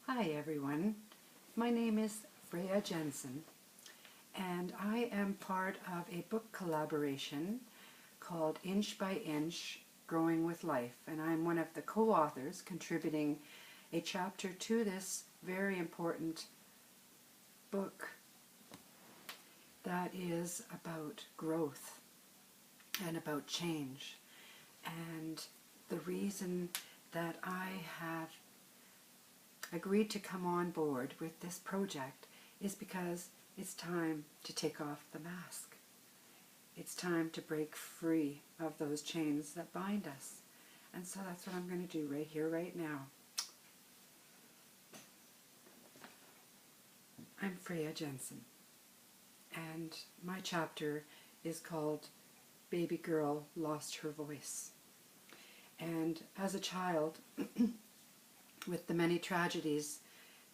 Hi everyone, my name is Freyja Jensen and I am part of a book collaboration called Inch by Inch, Growing with Life, and I'm one of the co-authors contributing a chapter to this very important book that is about growth and about change. And the reason that I have agreed to come on board with this project is because it's time to take off the mask. It's time to break free of those chains that bind us. And so that's what I'm going to do right here, right now. I'm Freyja Jensen, and my chapter is called Baby Girl Lost Her Voice. And as a child, with the many tragedies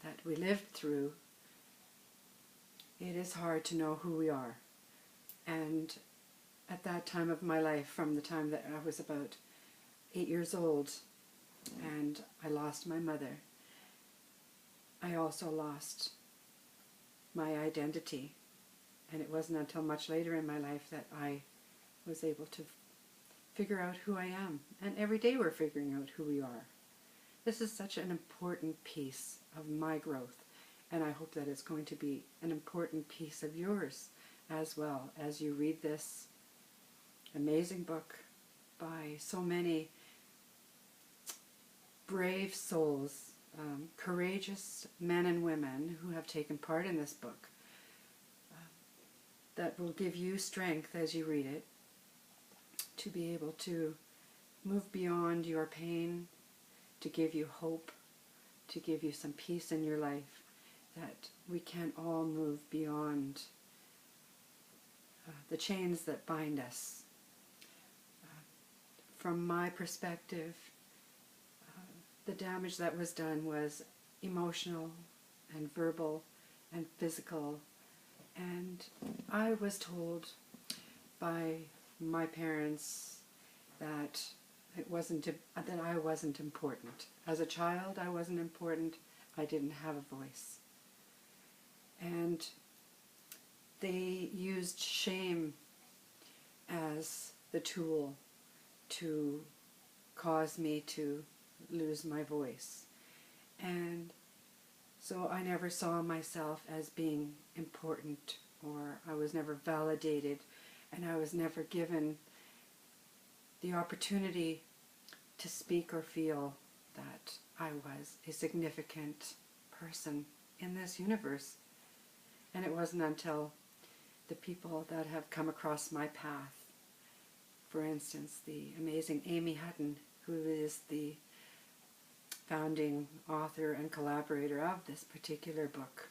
that we lived through, it is hard to know who we are. And at that time of my life, from the time that I was about 8 years old and I lost my mother, I also lost my identity. And it wasn't until much later in my life that I was able to figure out who I am. And every day we're figuring out who we are. This is such an important piece of my growth, and I hope that it's going to be an important piece of yours as well as you read this amazing book by so many brave souls, courageous men and women who have taken part in this book, that will give you strength as you read it to be able to move beyond your pain, to give you hope, to give you some peace in your life, that we can all move beyond the chains that bind us. From my perspective, the damage that was done was emotional and verbal and physical, and I was told by my parents that I wasn't important. As a child, I wasn't important. I didn't have a voice. And they used shame as the tool to cause me to lose my voice. And so I never saw myself as being important, or I was never validated, and I was never given the opportunity to speak or feel that I was a significant person in this universe. And it wasn't until the people that have come across my path, for instance, the amazing Amy Hutton, who is the founding author and collaborator of this particular book,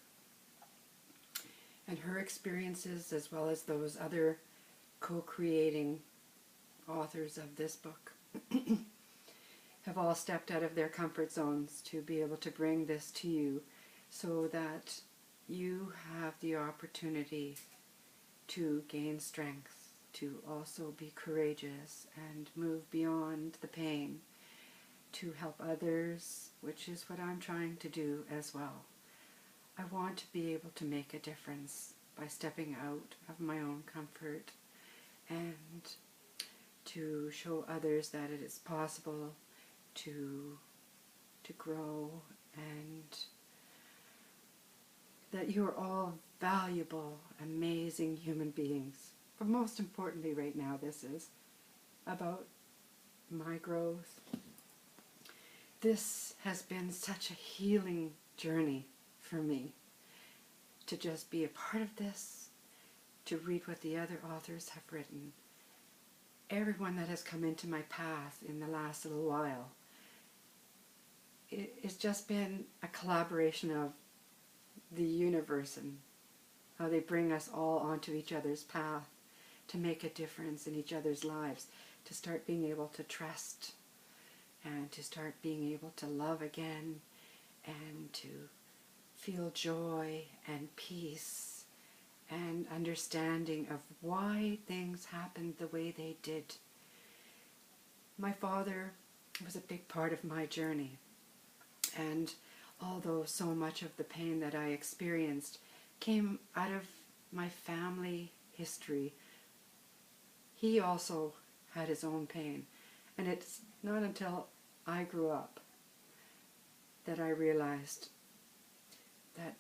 and her experiences, as well as those other co-creating authors of this book, have all stepped out of their comfort zones to be able to bring this to you so that you have the opportunity to gain strength, to also be courageous and move beyond the pain, to help others, which is what I'm trying to do as well. I want to be able to make a difference by stepping out of my own comfort and to show others that it is possible to grow, and that you are all valuable, amazing human beings. But most importantly right now, this is about my growth. This has been such a healing journey for me, to just be a part of this, to read what the other authors have written. Everyone that has come into my path in the last little while, it's just been a collaboration of the universe and how they bring us all onto each other's path to make a difference in each other's lives, to start being able to trust and to start being able to love again and to feel joy and peace and understanding of why things happened the way they did. My father was a big part of my journey, and although so much of the pain that I experienced came out of my family history, he also had his own pain. And it's not until I grew up that I realized that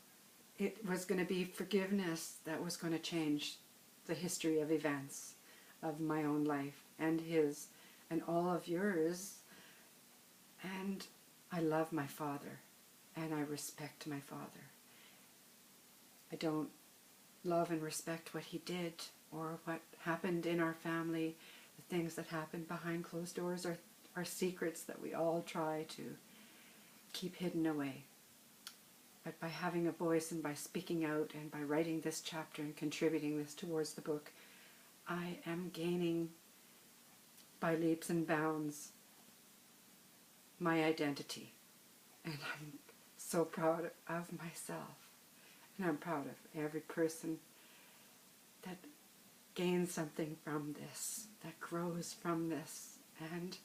it was going to be forgiveness that was going to change the history of events of my own life and his and all of yours. And I love my father and I respect my father. I don't love and respect what he did or what happened in our family. The things that happened behind closed doors are secrets that we all try to keep hidden away. But by having a voice and by speaking out and by writing this chapter and contributing this towards the book, I am gaining by leaps and bounds my identity. And I'm so proud of myself. And I'm proud of every person that gains something from this, that grows from this. And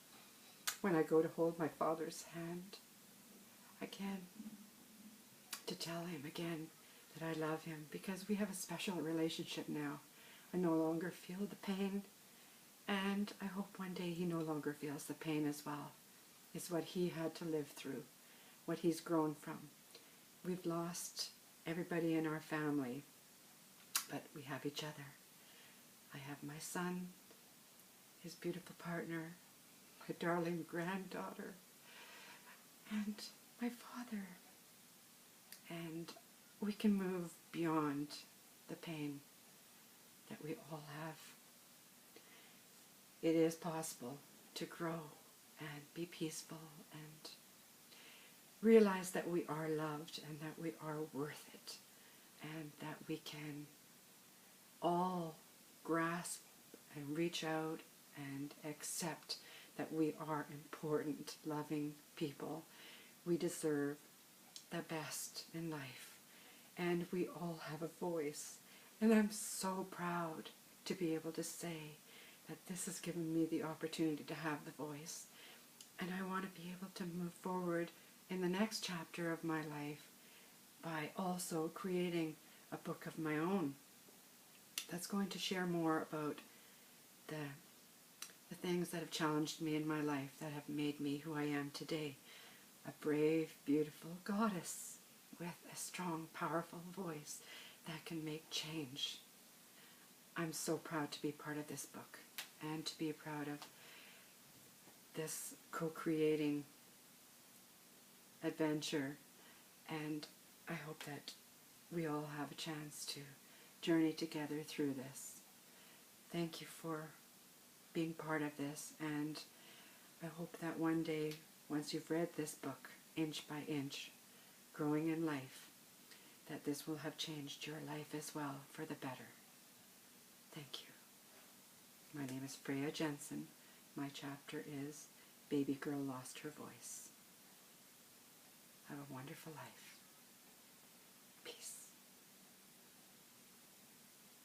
when I go to hold my father's hand again, to tell him again that I love him, because we have a special relationship now. I no longer feel the pain, and I hope one day he no longer feels the pain as well. It's what he had to live through, what he's grown from. We've lost everybody in our family, but we have each other. I have my son, his beautiful partner, my darling granddaughter, and my father. And we can move beyond the pain that we all have. It is possible to grow and be peaceful and realize that we are loved and that we are worth it and that we can all grasp and reach out and accept that we are important, loving people. We deserve the best in life, and we all have a voice. And I'm so proud to be able to say that this has given me the opportunity to have the voice, and I want to be able to move forward in the next chapter of my life by also creating a book of my own that's going to share more about the things that have challenged me in my life, that have made me who I am today. A brave, beautiful goddess with a strong, powerful voice that can make change. I'm so proud to be part of this book and to be proud of this co-creating adventure. And I hope that we all have a chance to journey together through this. Thank you for being part of this, and I hope that one day, once you've read this book, inch by inch, growing in life, that this will have changed your life as well for the better. Thank you. My name is Freyja Jensen. My chapter is Baby Girl Lost Her Voice. Have a wonderful life. Peace.